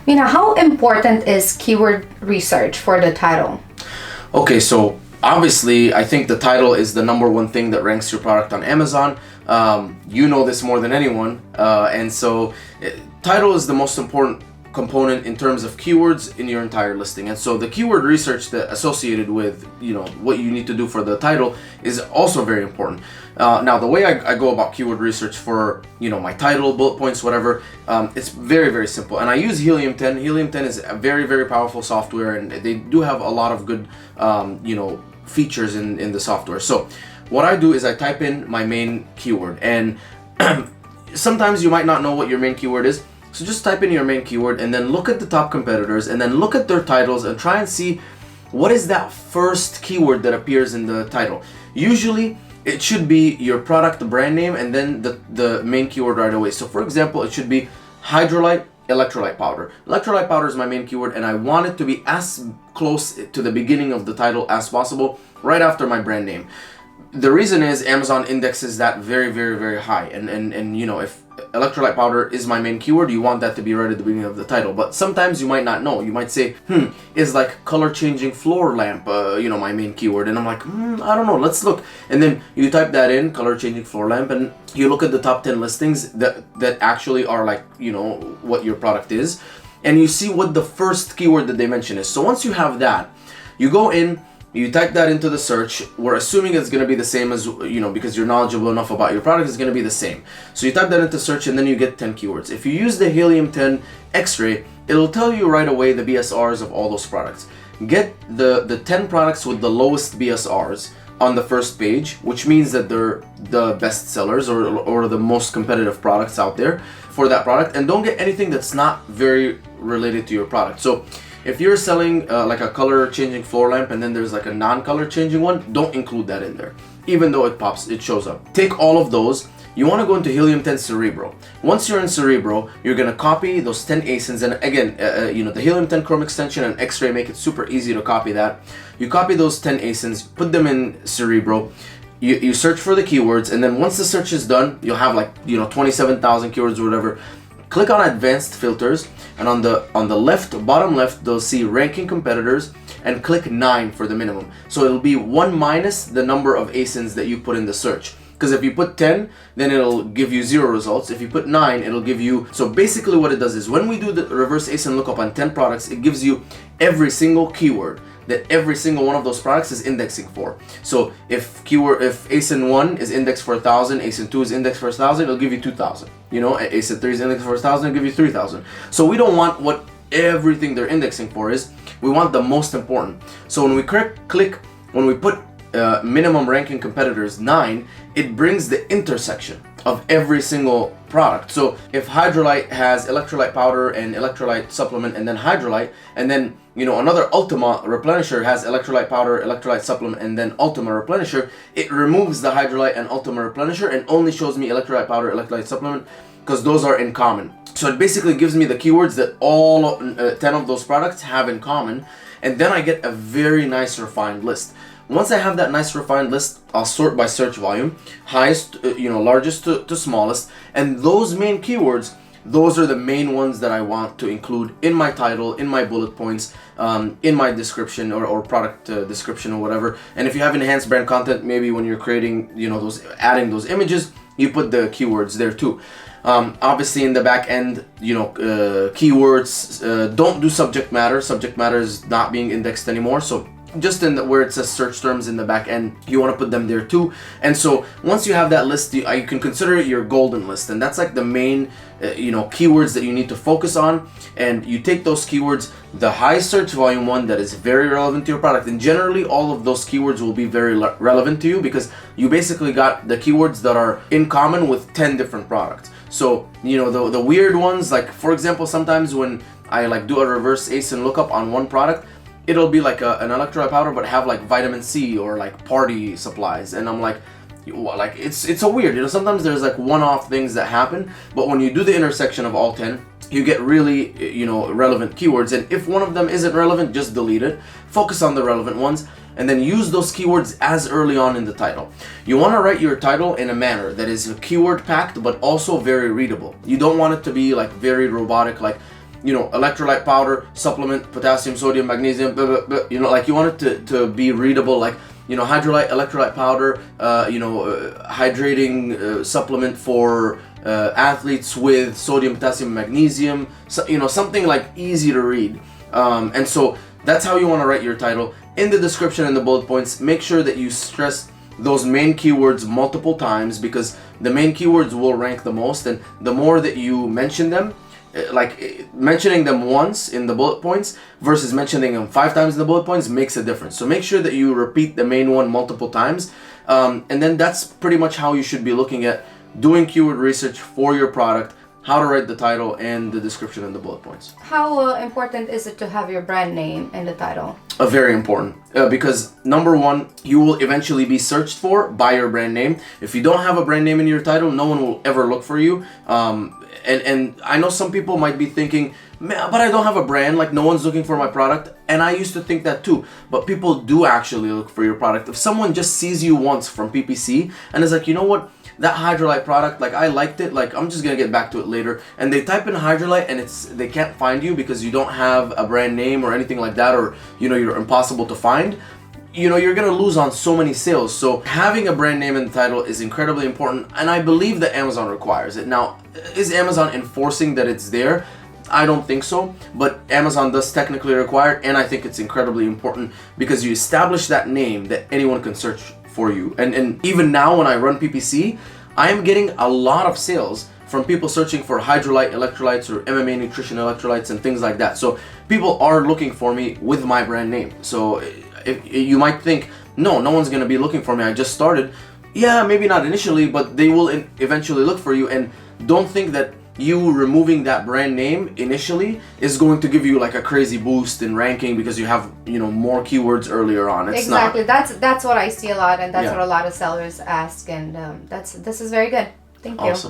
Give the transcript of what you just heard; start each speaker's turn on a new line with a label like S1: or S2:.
S1: Mina, how important is keyword research for the title?
S2: Okay, so obviously, I think the title is the number one thing that ranks your product on Amazon. You know this more than anyone, and so title is the most important component in terms of keywords in your entire listing. And so the keyword research that associated with what you need to do for the title is also very important. Now the way I go about keyword research for my title, bullet points, whatever, it's very, very simple, and I use Helium 10. Helium 10 is a very, very powerful software, and they do have a lot of good features in the software. So what I do is I type in my main keyword, and sometimes you might not know what your main keyword is. So just type in your main keyword and then look at the top competitors and then look at their titles and try and see what is that first keyword that appears in the title. Usually it should be your product brand name and then the main keyword right away. So for example, it should be Hydrolyte electrolyte powder. Electrolyte powder is my main keyword, and I want it to be as close to the beginning of the title as possible, right after my brand name. The reason is Amazon indexes that very, very, very high, and if electrolyte powder is my main keyword, you want that to be right at the beginning of the title. But sometimes you might not know. You might say, is like color changing floor lamp my main keyword? And I'm like, I don't know, let's look. And then you type that in, color changing floor lamp, and you look at the top 10 listings that actually are like what your product is, and you see what the first keyword that they mention is. So once you have that, you go in, you type that into the search. We're assuming it's going to be the same as, because you're knowledgeable enough about your product, it's going to be the same. So you type that into search and then you get 10 keywords. If you use the Helium 10 X-ray, it'll tell you right away the BSRs of all those products. Get the 10 products with the lowest BSRs on the first page, which means that they're the best sellers or the most competitive products out there for that product. And don't get anything that's not very related to your product. So if you're selling like a color changing floor lamp and then there's like a non-color changing one, don't include that in there, even though it shows up. Take all of those. You want to go into Helium 10 Cerebro. Once you're in Cerebro, you're going to copy those 10 ASINs, and again, the Helium 10 Chrome extension and X-ray make it super easy to copy that. You copy those 10 ASINs, put them in Cerebro. You search for the keywords, and then once the search is done, you'll have like 27,000 keywords or whatever. Click on advanced filters, and on the left, bottom left, they'll see ranking competitors, and click 9 for the minimum. So it'll be 1 minus the number of ASINs that you put in the search. Because if you put 10, then it'll give you 0 results. If you put 9, it'll give you... So basically what it does is when we do the reverse ASIN lookup on 10 products, it gives you every single keyword that every single one of those products is indexing for. So if ASIN 1 is indexed for 1,000, ASIN 2 is indexed for 1,000, it'll give you 2,000. ASIN 3 is indexed for 1,000, it'll give you 3,000. So we don't want what everything they're indexing for is. We want the most important. So when we when we put minimum ranking competitors 9, it brings the intersection of every single product. So if Hydrolyte has electrolyte powder and electrolyte supplement and then Hydrolyte, and then another Ultima replenisher has electrolyte powder, electrolyte supplement, and then Ultima replenisher, it removes the Hydrolyte and Ultima replenisher and only shows me electrolyte powder, electrolyte supplement, because those are in common. So it basically gives me the keywords that all 10 of those products have in common, and then I get a very nice refined list. Once I have that nice refined list, I'll sort by search volume, highest, largest to smallest, and those main keywords, those are the main ones that I want to include in my title, in my bullet points, in my description or product description or whatever. And if you have enhanced brand content, maybe when you're creating, adding those images, you put the keywords there too. Obviously in the back end, keywords, don't do subject matter. Subject matter is not being indexed anymore. So just where it says search terms in the back end, you want to put them there too. And so once you have that list, you can consider it your golden list, and that's like the main keywords that you need to focus on. And you take those keywords, the high search volume one that is very relevant to your product, and generally all of those keywords will be very relevant to you because you basically got the keywords that are in common with 10 different products. So the weird ones, like for example, sometimes when I like do a reverse ASIN lookup on one product, it'll be like an electrolyte powder but have like vitamin C or like party supplies, and I'm like it's so weird. Sometimes there's like one-off things that happen, but when you do the intersection of all 10, you get really relevant keywords. And if one of them isn't relevant, just delete it. Focus on the relevant ones, and then use those keywords as early on in the title. You want to write your title in a manner that is keyword packed but also very readable. You don't want it to be like very robotic, like electrolyte powder, supplement, potassium, sodium, magnesium, blah, blah, blah, like you want it to be readable, like, hydrolyte, electrolyte powder, hydrating supplement for athletes with sodium, potassium, magnesium, so, something like easy to read. And so that's how you want to write your title. In the description and the bullet points, make sure that you stress those main keywords multiple times, because the main keywords will rank the most, and the more that you mention them, like mentioning them once in the bullet points versus mentioning them 5 times in the bullet points makes a difference. So make sure that you repeat the main one multiple times, and then that's pretty much how you should be looking at doing keyword research for your product, how to write the title and the description and the bullet points.
S1: How important is it to have your brand name in the title?
S2: Very important, because number one, you will eventually be searched for by your brand name. If you don't have a brand name in your title, no one will ever look for you. And I know some people might be thinking, man, but I don't have a brand, like no one's looking for my product. And I used to think that too, but people do actually look for your product. If someone just sees you once from PPC and is like, you know what, that hydrolyte product, like I liked it, like I'm just gonna get back to it later, and they type in hydrolyte and they can't find you because you don't have a brand name or anything like that, or you're impossible to find, you're gonna lose on so many sales. So having a brand name in the title is incredibly important, and I believe that Amazon requires it. Now, is Amazon enforcing that it's there? I don't think so, but Amazon does technically require it, and I think it's incredibly important because you establish that name that anyone can search for you. And even now when I run PPC, I am getting a lot of sales from people searching for hydrolyte electrolytes or MMA nutrition electrolytes and things like that. So people are looking for me with my brand name. So if you might think, no one's gonna be looking for me, I just started. Yeah, maybe not initially, but they will eventually look for you. And don't think that you removing that brand name initially is going to give you like a crazy boost in ranking because you have more keywords earlier on. It's
S1: exactly
S2: not.
S1: That's what I see a lot, and that's
S2: Yeah.
S1: what a lot of sellers ask, and this is very good. Thank you.
S2: Awesome.